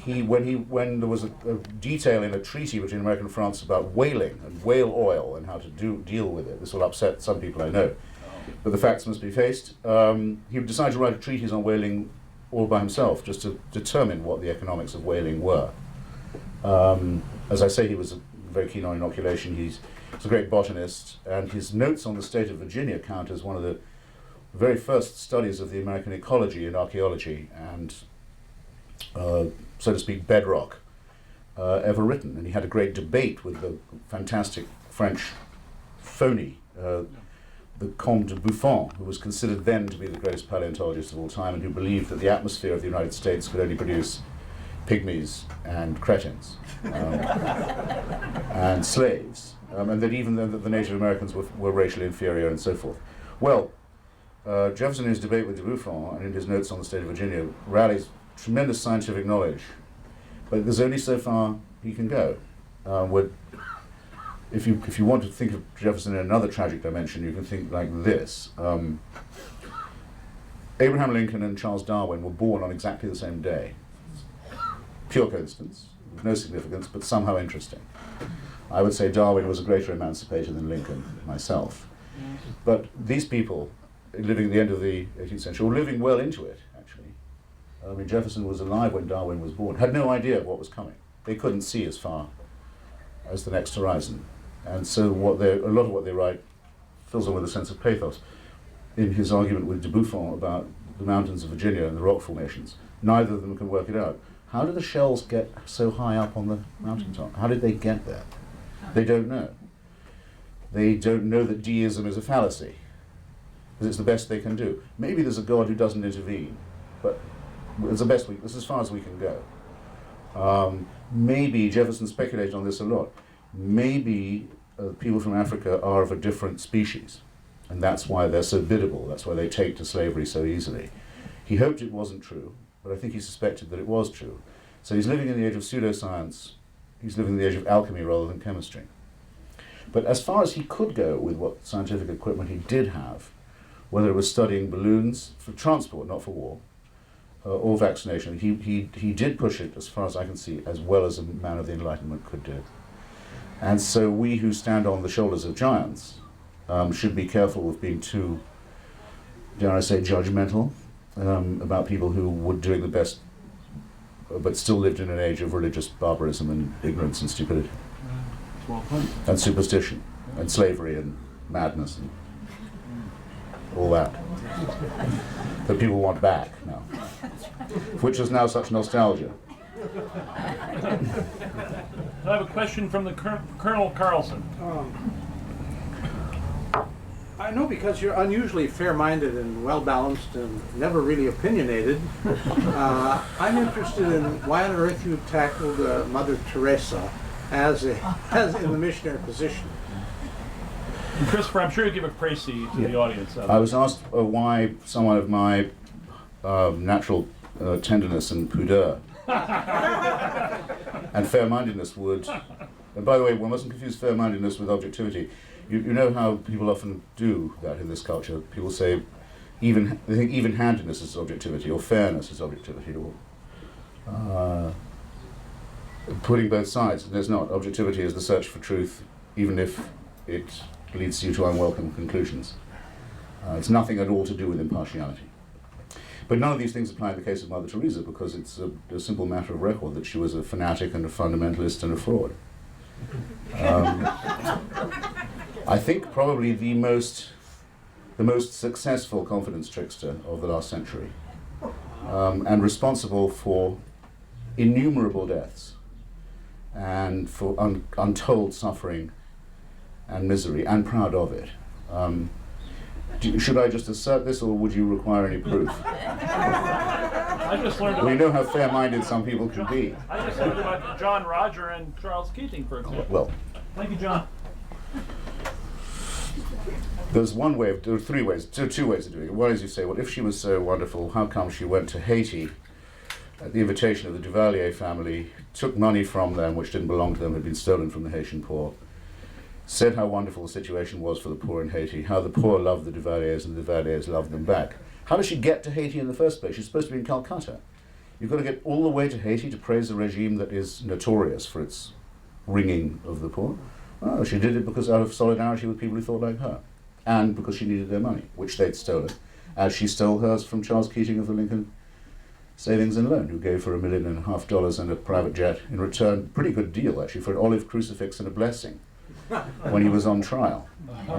When there was a detail in a treaty between America and France about whaling and whale oil and how to deal with it, this will upset some people I know, but the facts must be faced. He decided to write treaties on whaling all by himself, just to determine what the economics of whaling were. As I say, he was very keen on inoculation. He's a great botanist, and his notes on the state of Virginia count as one of the very first studies of the American ecology in archaeology and, so to speak, bedrock ever written. And he had a great debate with the fantastic French phony, the Comte de Buffon, who was considered then to be the greatest paleontologist of all time, and who believed that the atmosphere of the United States could only produce pygmies and cretins and slaves, and that even the Native Americans were racially inferior and so forth. Well, Jefferson in his debate with de Buffon and in his notes on the state of Virginia rallies tremendous scientific knowledge, but there's only so far he can go. If you want to think of Jefferson in another tragic dimension, you can think like this. Abraham Lincoln and Charles Darwin were born on exactly the same day. Pure coincidence, with no significance, but somehow interesting. I would say Darwin was a greater emancipator than Lincoln, myself. But these people, living at the end of the 18th century, or living well into it, actually. I mean, Jefferson was alive when Darwin was born, had no idea of what was coming. They couldn't see as far as the next horizon. And so a lot of what they write fills them with a sense of pathos. In his argument with de Buffon about the mountains of Virginia and the rock formations, neither of them can work it out. How did the shells get so high up on the mountaintop? How did they get there? They don't know. They don't know that deism is a fallacy, because it's the best they can do. Maybe there's a God who doesn't intervene, but it's the best this is as far as we can go. Maybe, Jefferson speculated on this a lot, maybe people from Africa are of a different species, and that's why they're so biddable, that's why they take to slavery so easily. He hoped it wasn't true, but I think he suspected that it was true. So he's living in the age of pseudoscience, he's living in the age of alchemy rather than chemistry. But as far as he could go with what scientific equipment he did have, whether it was studying balloons for transport, not for war, or vaccination, he did push it, as far as I can see, as well as a man of the Enlightenment could do. And so we who stand on the shoulders of giants should be careful of being too, dare I say, judgmental about people who were doing the best, but still lived in an age of religious barbarism and ignorance and stupidity. And superstition, and slavery, and madness, and all that people want back now, which is now such nostalgia. I have a question from the Colonel Carlson. I know, because you're unusually fair-minded and well-balanced and never really opinionated, I'm interested in why on earth you tackled Mother Teresa as in the missionary position. And Christopher, I'm sure you give a précis to the audience. I was asked why someone of my natural tenderness and pudeur and fair-mindedness would, and by the way, one mustn't confuse fair-mindedness with objectivity. You know how people often do that in this culture. People say they think even-handedness is objectivity, or fairness is objectivity, or putting both sides. There's not. Objectivity is the search for truth, even if it leads you to unwelcome conclusions. It's nothing at all to do with impartiality. But none of these things apply in the case of Mother Teresa, because it's a simple matter of record that she was a fanatic and a fundamentalist and a fraud. I think probably the most successful confidence trickster of the last century, and responsible for innumerable deaths and for untold suffering and misery, and proud of it. Should I just assert this, or would you require any proof? I just learned about, we know how fair-minded some people can be. I just learned about John Roger and Charles Keating, for example. Well, thank you, John. There's one way, there are two ways of doing it. One is you say, well, if she was so wonderful, how come she went to Haiti at the invitation of the Duvalier family, took money from them which didn't belong to them, had been stolen from the Haitian poor, said how wonderful the situation was for the poor in Haiti, how the poor loved the Duvaliers and the Duvaliers loved them back. How does she get to Haiti in the first place? She's supposed to be in Calcutta. You've got to get all the way to Haiti to praise a regime that is notorious for its wringing of the poor. Oh, she did it because out of solidarity with people who thought like her, and because she needed their money, which they'd stolen, as she stole hers from Charles Keating of the Lincoln Savings and Loan, who gave her $1.5 million and a private jet in return. Pretty good deal, actually, for an olive crucifix and a blessing when he was on trial.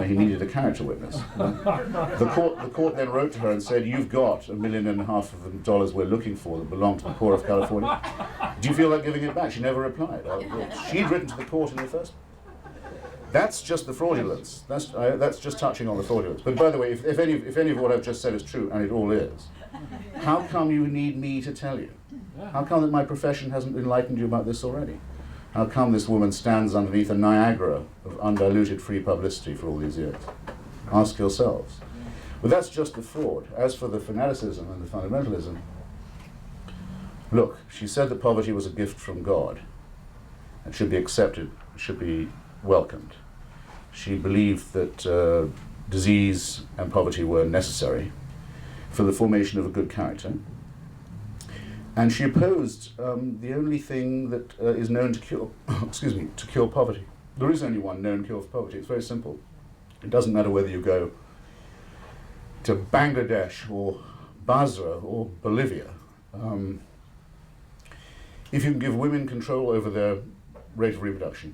He needed a character witness. The court then wrote to her and said, "You've got $1.5 million of the dollars we're looking for that belong to the poor of California. Do you feel like giving it back?" She never replied. She'd written to the court in the first. That's just the fraudulence. That's just touching on the fraudulence. But by the way, if any of what I've just said is true, and it all is, how come you need me to tell you? How come that my profession hasn't enlightened you about this already? How come this woman stands underneath a Niagara of undiluted free publicity for all these years? Ask yourselves. But that's just the fraud. As for the fanaticism and the fundamentalism, look, she said that poverty was a gift from God and should be accepted, should be welcomed. She believed that disease and poverty were necessary for the formation of a good character. And she opposed the only thing that is known to cure, to cure poverty. There is only one known cure for poverty. It's very simple. It doesn't matter whether you go to Bangladesh or Basra or Bolivia. If you can give women control over their rate of reproduction,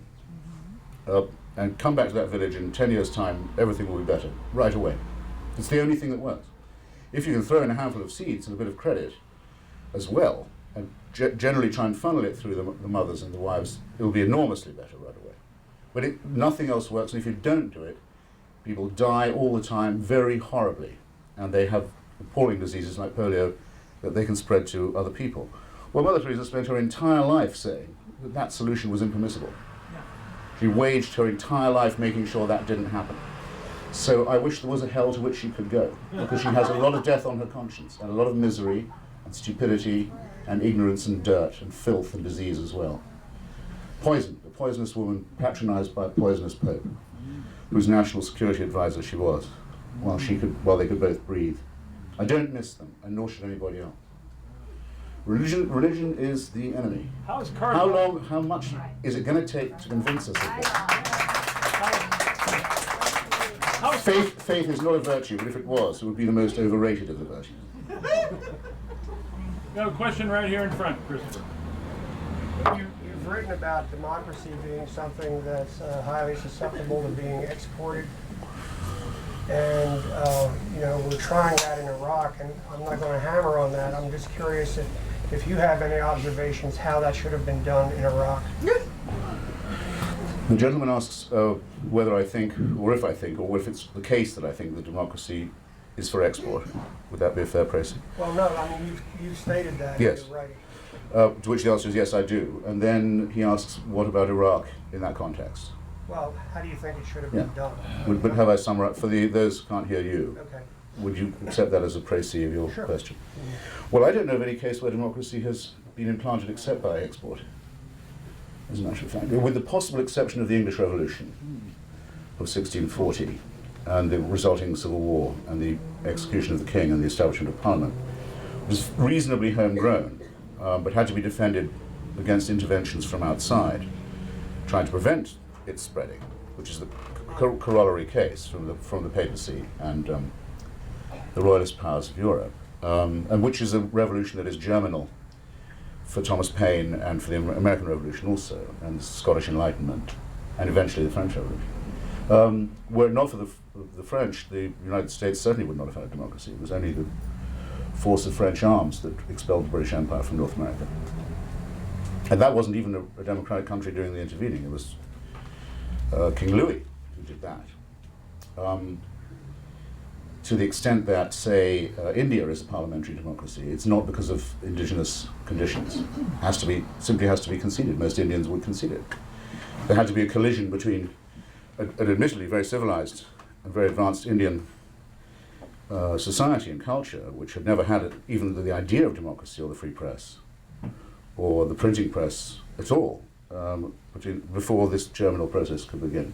and come back to that village in 10 years' time, everything will be better, right away. It's the only thing that works. If you can throw in a handful of seeds and a bit of credit as well, and generally try and funnel it through the mothers and the wives, it'll be enormously better right away. But nothing else works, and if you don't do it, people die all the time very horribly, and they have appalling diseases like polio that they can spread to other people. Well, Mother Teresa spent her entire life saying that that solution was impermissible. She waged her entire life making sure that didn't happen. So I wish there was a hell to which she could go, because she has a lot of death on her conscience, and a lot of misery, and stupidity, and ignorance, and dirt, and filth, and disease as well. Poison, a poisonous woman patronized by a poisonous pope, whose national security advisor she was, while they could both breathe. I don't miss them, and nor should anybody else. Religion is the enemy. How much is it going to take to convince us of this? Faith is not a virtue, but if it was, it would be the most overrated of the virtues. We have a question right here in front, Christopher. You've written about democracy being something that's highly susceptible to being exported. And, we're trying that in Iraq, and I'm not going to hammer on that. I'm just curious if you have any observations how that should have been done in Iraq. The gentleman asks whether I think, or if it's the case that I think that democracy is for export. Would that be a fair praising? Well, no, I mean, you've stated that. Yes. You're right. To which the answer is yes, I do. And then he asks, what about Iraq in that context? Well, how do you think it should have been done? But have I summarized, for those who can't hear you, Okay. would you accept that as a précis of your Sure. question? Well, I don't know of any case where democracy has been implanted except by export, as a matter of fact. With the possible exception of the English Revolution of 1640 and the resulting civil war and the execution of the king and the establishment of parliament, it was reasonably homegrown, but had to be defended against interventions from outside, trying to prevent its spreading, which is the corollary case from the papacy and the royalist powers of Europe, and which is a revolution that is germinal for Thomas Paine and for the American Revolution also, and the Scottish Enlightenment, and eventually the French Revolution. Were it not for the French, the United States certainly would not have had a democracy. It was only the force of French arms that expelled the British Empire from North America. And that wasn't even a democratic country during the intervening. It was King Louis who did that. To the extent that, say, India is a parliamentary democracy, it's not because of indigenous conditions. Simply has to be conceded. Most Indians would concede it. There had to be a collision between an admittedly very civilized and very advanced Indian society and culture, which had never had even the idea of democracy or the free press or the printing press at all, before this germinal process could begin.